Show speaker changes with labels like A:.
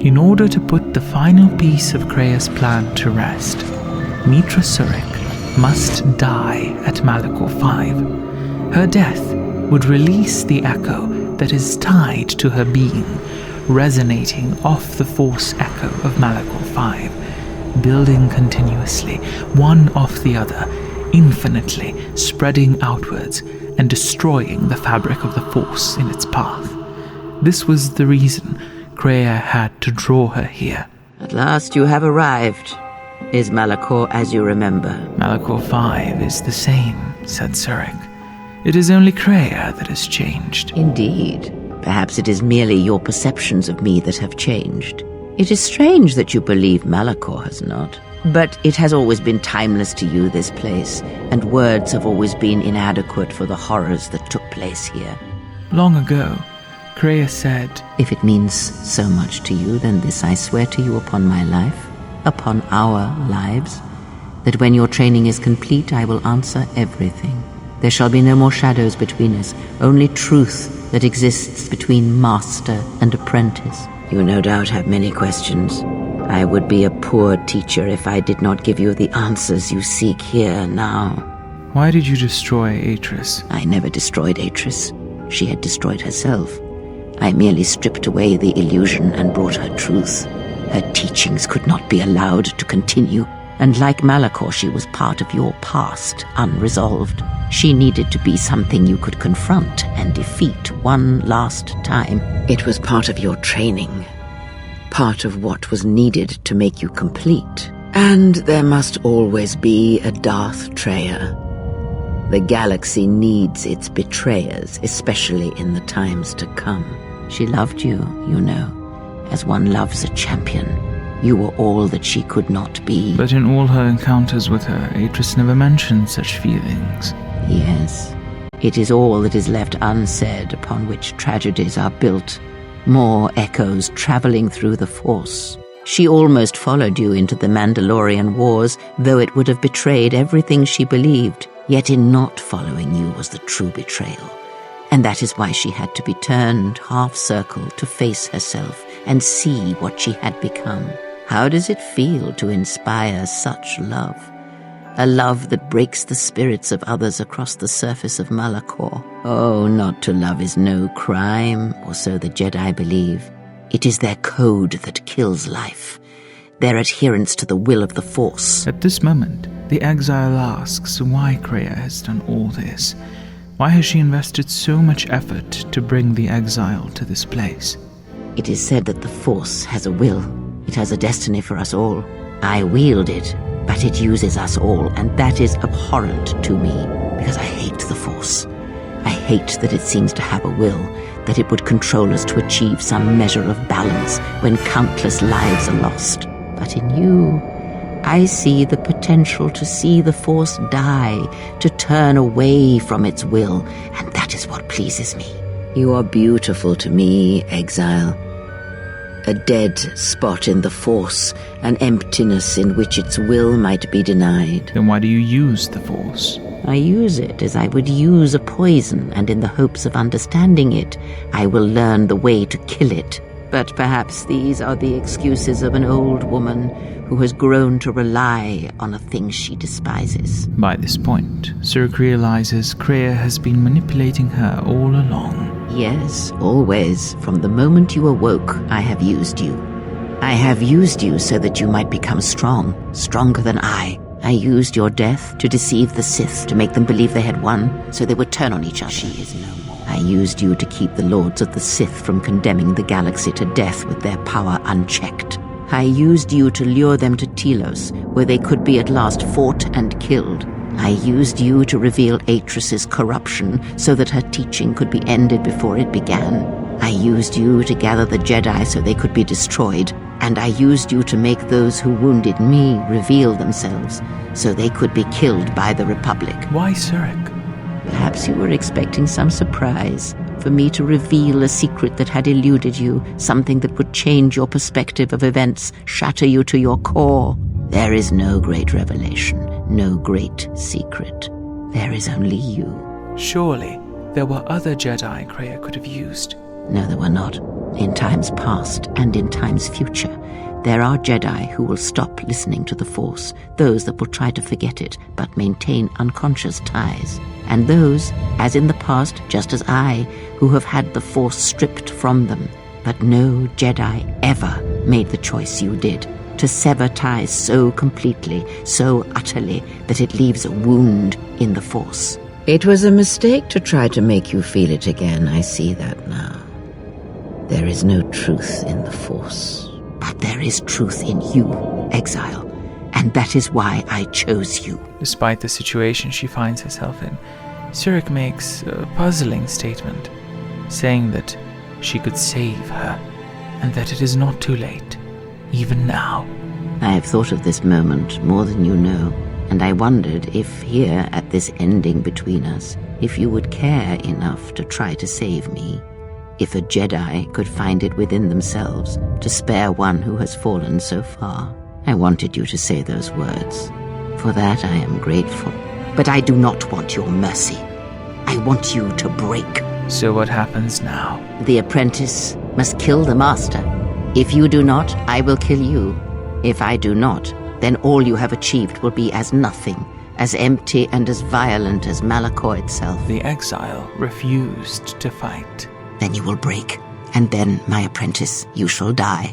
A: In order to put the final piece of Kreia's plan to rest, Mitra Surik must die at Malachor 5. Her death would release the echo that is tied to her being, resonating off the force echo of Malachor 5, building continuously, one off the other, infinitely spreading outwards and destroying the fabric of the force in its path. This was the reason Kreia had to draw her here.
B: At last you have arrived. Is Malachor as you remember?
A: Malachor 5 is the same, said Surik. It is only Kreia that has changed.
B: Indeed. Perhaps it is merely your perceptions of me that have changed. It is strange that you believe Malachor has not. But it has always been timeless to you, this place, and words have always been inadequate for the horrors that took place here.
A: Long ago, Kreia said,
B: If it means so much to you, then this I swear to you upon my life, upon our lives, that when your training is complete, I will answer everything. There shall be no more shadows between us, only truth that exists between master and apprentice. You no doubt have many questions. I would be a poor teacher if I did not give you the answers you seek here now.
A: Why did you destroy Atris?
B: I never destroyed Atris. She had destroyed herself. I merely stripped away the illusion and brought her truth. Her teachings could not be allowed to continue, and like Malachor, she was part of your past, unresolved. She needed to be something you could confront and defeat one last time. It was part of your training, part of what was needed to make you complete. And there must always be a Darth Traya. The galaxy needs its betrayers, especially in the times to come. She loved you, you know, as one loves a champion. You were all that she could not be.
A: But in all her encounters with her, Atris never mentioned such feelings.
B: Yes, it is all that is left unsaid upon which tragedies are built. More echoes traveling through the Force. She almost followed you into the Mandalorian Wars, though it would have betrayed everything she believed. Yet in not following you was the true betrayal. And that is why she had to be turned half-circle to face herself and see what she had become. How does it feel to inspire such love? A love that breaks the spirits of others across the surface of Malachor. Oh, not to love is no crime, or so the Jedi believe. It is their code that kills life, their adherence to the will of the Force.
A: At this moment, the exile asks why Kreia has done all this. Why has she invested so much effort to bring the exile to this place?
B: It is said that the Force has a will. It has a destiny for us all. I wield it, but it uses us all, and that is abhorrent to me, because I hate the Force. I hate that it seems to have a will, that it would control us to achieve some measure of balance when countless lives are lost. But in you, I see the potential to see the Force die, to turn away from its will, and that is what pleases me. You are beautiful to me, Exile. A dead spot in the Force, an emptiness in which its will might be denied.
A: Then why do you use the Force?
B: I use it as I would use a poison, and in the hopes of understanding it, I will learn the way to kill it. But perhaps these are the excuses of an old woman who has grown to rely on a thing she despises.
A: By this point, Surik realizes Kreia has been manipulating her all along.
B: Yes, always. From the moment you awoke, I have used you. I have used you so that you might become strong, stronger than I. I used your death to deceive the Sith, to make them believe they had won, so they would turn on each other. She is no more. I used you to keep the Lords of the Sith from condemning the galaxy to death with their power unchecked. I used you to lure them to Telos, where they could be at last fought and killed. I used you to reveal Atris's corruption so that her teaching could be ended before it began. I used you to gather the Jedi so they could be destroyed, and I used you to make those who wounded me reveal themselves so they could be killed by the Republic.
A: Why Surik?
B: Perhaps you were expecting some surprise, for me to reveal a secret that had eluded you, something that would change your perspective of events, shatter you to your core. There is no great revelation, no great secret. There is only you.
A: Surely, there were other Jedi Kreia could have used.
B: No, there were not. In times past and in times future, there are Jedi who will stop listening to the Force, those that will try to forget it but maintain unconscious ties, and those, as in the past, just as I, who have had the Force stripped from them. But no Jedi ever made the choice you did, to sever ties so completely, so utterly, that it leaves a wound in the Force. It was a mistake to try to make you feel it again, I see that now. There is no truth in the Force. But there is truth in you, Exile, and that is why I chose you.
A: Despite the situation she finds herself in, Surik makes a puzzling statement, saying that she could save her, and that it is not too late, even now.
B: I have thought of this moment more than you know, and I wondered if here, at this ending between us, if you would care enough to try to save me. If a Jedi could find it within themselves to spare one who has fallen so far. I wanted you to say those words. For that I am grateful. But I do not want your mercy. I want you to break.
A: So what happens now?
B: The apprentice must kill the master. If you do not, I will kill you. If I do not, then all you have achieved will be as nothing, as empty and as violent as Malachor itself.
A: The Exile refused to fight.
B: Then you will break, and then, my apprentice, you shall die.